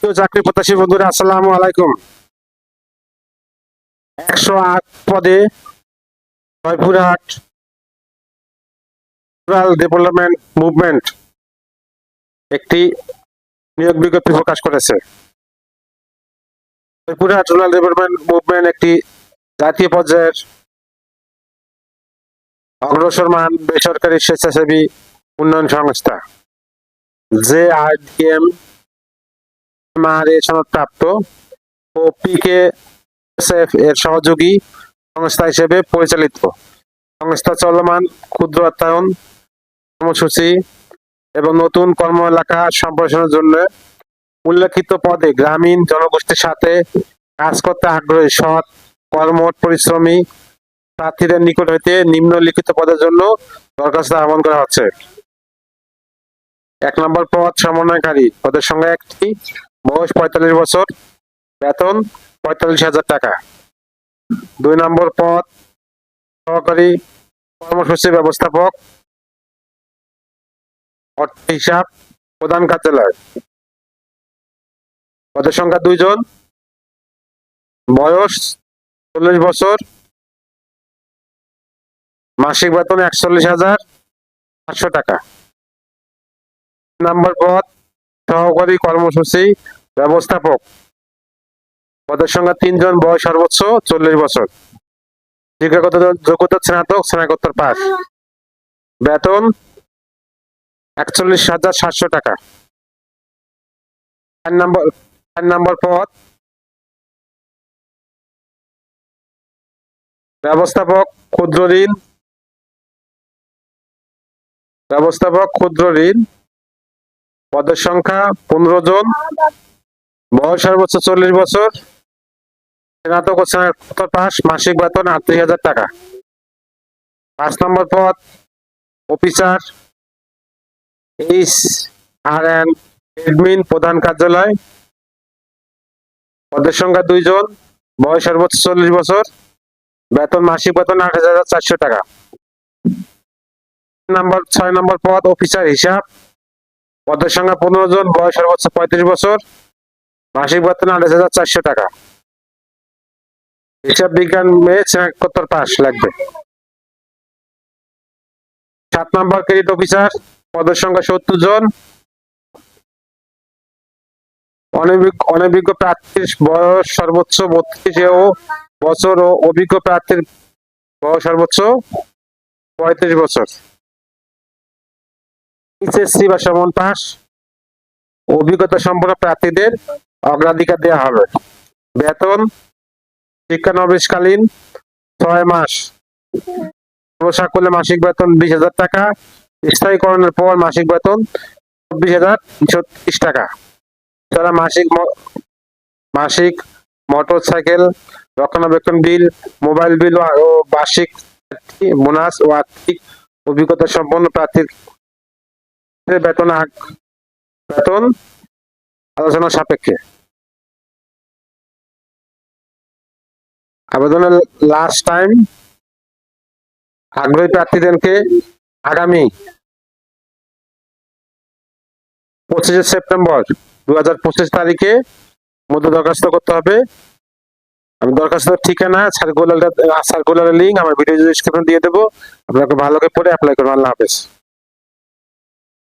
তো চাকরি প্রত্যাশী বন্ধুরা আসসালামু আলাইকুম। 108 পদে জয়পুরহাট রুরাল ডেভেলপমেন্ট মুভমেন্ট একটি নিয়োগ বিজ্ঞপ্তি প্রকাশ করেছে। জয়পুরহাট রুরাল ডেভেলপমেন্ট মুভমেন্ট একটি জাতীয় পর্যায়ের অগ্রসরমান বেসরকারি স্বেচ্ছাসেবী উন্নয়ন সংস্থা, JRDM MRA সনদপ্রাপ্ত ও PKSF এর সহযোগী সংস্থা হিসেবে পরিচালিত। সংস্থা চলমান ক্ষুদ্র অর্থায়ন কর্মসূচি এবং নতুন কর্ম এলাকা সম্প্রসারণের জন্য উল্লেখিত পদে গ্রামীণ জনগোষ্ঠীর সাথে কাজ করতে আগ্রহী সৎ কর্মঠ পরিশ্রমী প্রার্থীদের নিকট হইতে নিম্নলিখিত পদের জন্য দরখাস্ত আহ্বান করা হচ্ছে। 1 নম্বর পদ সমন্বয়কারী, পদের সংখ্যা 1টি, বয়স 45 বছর, বেতন 45,000 টাকা। 2 নম্বর পদ সহকারী কর্মসূচি ব্যবস্থাপক, অর্থ হিসাব, প্রধান কার্যালয়, পদের সংখ্যা 2 জন, বয়স 40 বছর, মাসিক বেতন 41,500 টাকা। 3 নম্বর পদ সহকারী কর্মসূচি ব্যবস্থাপক, পদের সংখ্যা 3 জন, বয়স সর্বোচ্চ 40 বছর, শিক্ষাগত যোগ্যতা স্নাতক, স্নাতকোত্তর পাস, বেতন 41,700 টাকা। 4 নম্বর পদ ব্যবস্থাপক ক্ষুদ্র ঋণ, পদের সংখ্যা 15 জন, বয়স সর্বোচ্চ 40 বছর, স্নাতক ও স্নাতকোত্তর পাস, মাসিক বেতন 38,000 টাকা। 5 নম্বর পদ অফিসার HRN এডমিন, প্রধান কার্যালয়, পদের সংখ্যা 2 জন, বয়স সর্বোচ্চ 40 বছর, বেতন মাসিক বেতন 28,400 টাকা। 6 নম্বর পদ অফিসার হিসাব, পদের সংখ্যা 15 জন, বয়স সর্বোচ্চ 35 বছর, মাসিক বেতন 28,400 টাকা। হিসাব বিজ্ঞান স্নাতকোত্তর পাস লাগবে। 7 নম্বর ক্রেডিট অফিসার, পদের সংখ্যা 70 জন, অনভিজ্ঞ প্রার্থীর বয়স সর্বোচ্চ 32 বছর ও অভিজ্ঞ প্রার্থীর বয়স সর্বোচ্চ 35 বছর। HSC বা সমান পাস অভিজ্ঞতা সম্পন্ন প্রার্থীদের অগ্রাধিকার দেওয়া হবে। বেতন শিক্ষানবিশকালীন 6 মাস প্রশাসনে মাসিক বেতন 20,000 টাকা, স্থায়ীকরণের পর মাসিক বেতন 24,330 টাকা। তারা মাসিক মোটর সাইকেল রক্ষণাবেক্ষণ বিল, মোবাইল বিল ও বার্ষিক বোনাস ও আর্থিক অভিজ্ঞতা সম্পন্ন প্রার্থীর বেতন আলোচনা সাপেক্ষে। আবেদনের লাস্ট টাইম আগ্রহী প্রার্থীদেরকে আগামী 25 সেপ্টেম্বর 2025 তারিখে মধ্যে দরখাস্ত করতে হবে। আমি দরখাস্তের ঠিকানা সার্কুলারের লিঙ্ক আমার ভিডিও ডেসক্রিপশনে দিয়ে দেবো, আপনাকে ভালো করে পড়ে অ্যাপ্লাই করবেন। আল্লাহ হাফেজ।